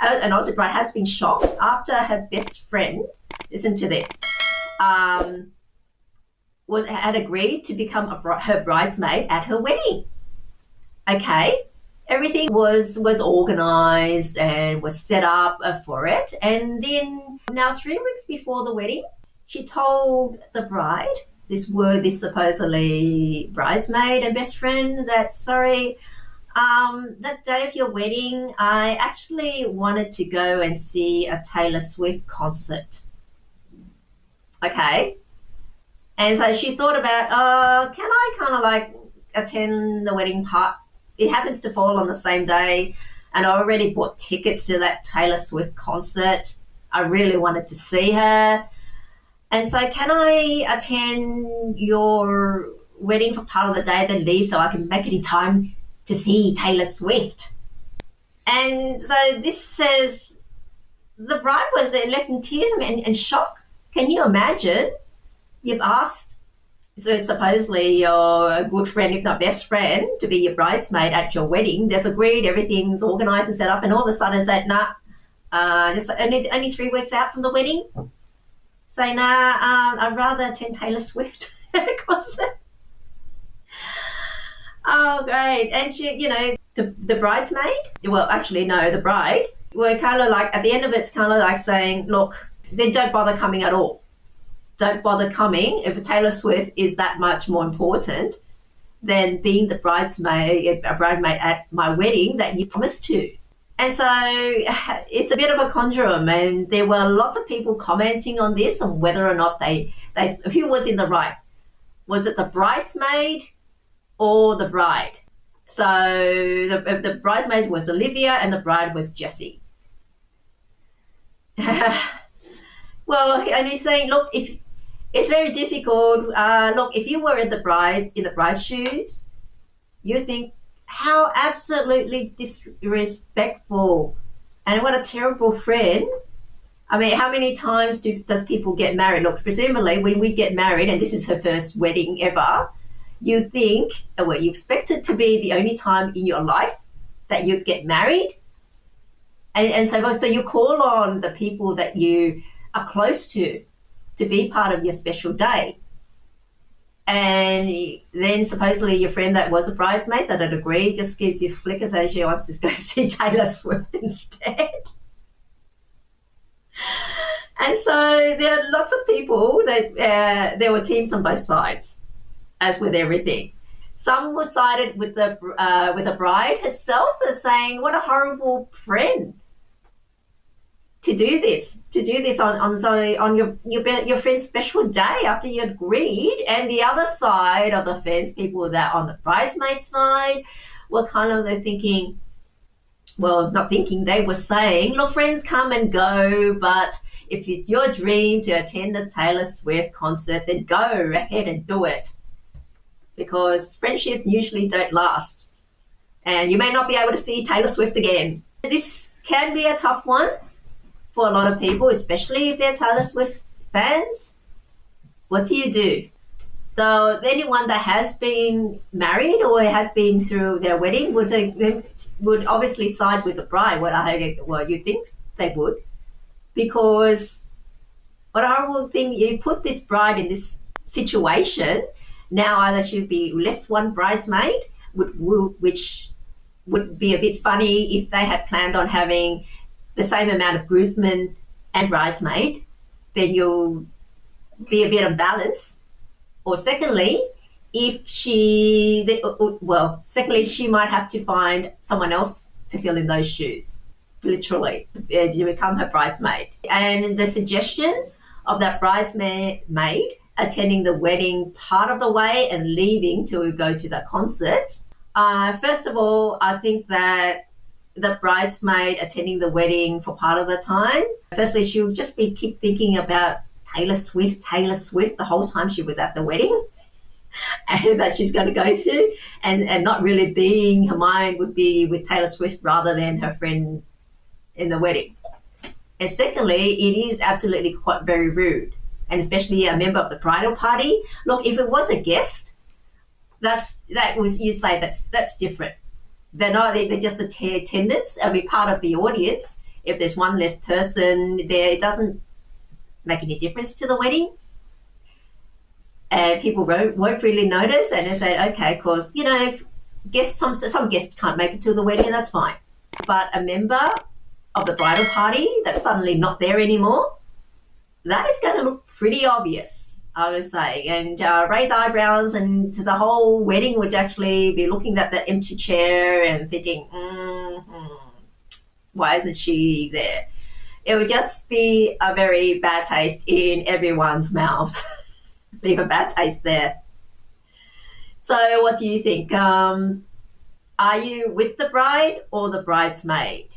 and also bride has been shocked after her best friend, listen to this, had agreed to become her bridesmaid at her wedding. Okay, everything was organized and was set up for it. And then now 3 weeks before the wedding, she told the bride, this supposedly bridesmaid and best friend, that sorry, that day of your wedding, I actually wanted to go and see a Taylor Swift concert. Okay. And so she thought about, can I kind of like attend the wedding part? It happens to fall on the same day, and I already bought tickets to that Taylor Swift concert. I really wanted to see her. And so can I attend your wedding for part of the day, then leave so I can make it in time to see Taylor Swift? And so this says the bride was left in tears and shock. Can you imagine? You've asked, so supposedly your good friend, if not best friend, to be your bridesmaid at your wedding. They've agreed, everything's organised and set up, and all of a sudden say, nah, just only 3 weeks out from the wedding. Say, nah, I'd rather attend Taylor Swift concert. Oh, great. And she, the bridesmaid, well, actually, no, the bride, were kind of like, at the end of it's kind of like saying, look, then don't bother coming at all. Don't bother coming if Taylor Swift is that much more important than being the bridesmaid at my wedding that you promised to. And so it's a bit of a conundrum, and there were lots of people commenting on this, on whether or not they who was in the right. Was it the bridesmaid or the bride? So the bridesmaid was Olivia and the bride was Jessie. Well, and he's saying, look, if it's very difficult. Look, if you were in the bride's shoes, you think how absolutely disrespectful, and what a terrible friend. I mean, how many times does people get married? Look, presumably when we get married, and this is her first wedding ever, you think, well, you expect it to be the only time in your life that you'd get married, and so you call on the people that you are close to be part of your special day. And then supposedly your friend that was a bridesmaid that had agreed just gives you flickers, so she wants to go see Taylor Swift instead. And so there are lots of people that there were teams on both sides, as with everything. Some were sided with the bride herself, as saying, what a horrible friend to do this on your friend's special day after you agreed. And the other side of the fence, people that on the bridesmaid side were kind of thinking, well, not thinking, they were saying, look, friends come and go, but if it's your dream to attend a Taylor Swift concert, then go ahead and do it, because friendships usually don't last, and you may not be able to see Taylor Swift again. This can be a tough one for a lot of people, especially if they're Taylor Swift fans. What do you do? So anyone that has been married or has been through their wedding would obviously side with the bride. Well, you think they would, because what a horrible thing. You put this bride in this situation. Now either she'd be less one bridesmaid, which would be a bit funny if they had planned on having the same amount of groomsmen and bridesmaid, then you'll be a bit unbalanced. Or secondly, she might have to find someone else to fill in those shoes, literally, to become her bridesmaid. And the suggestion of that bridesmaid attending the wedding part of the way and leaving to go to the concert, first of all, I think that the bridesmaid attending the wedding for part of the time, firstly, she'll just keep thinking about Taylor Swift the whole time she was at the wedding, and that she's going to go through, and not really being, her mind would be with Taylor Swift rather than her friend in the wedding. And secondly, it is absolutely quite very rude, and especially a member of the bridal party. Look, if it was a guest, you'd say that's different. They're just attendants, I mean, part of the audience. If there's one less person there, it doesn't make any difference to the wedding. And people won't really notice, and they say, okay, because, if some guests can't make it to the wedding, and that's fine. But a member of the bridal party that's suddenly not there anymore, that is going to look pretty obvious, I would say, and raise eyebrows, and the whole wedding would actually be looking at the empty chair and thinking, why isn't she there? It would just be a very bad taste in everyone's mouth. Leave a bad taste there. So what do you think? Are you with the bride or the bridesmaid?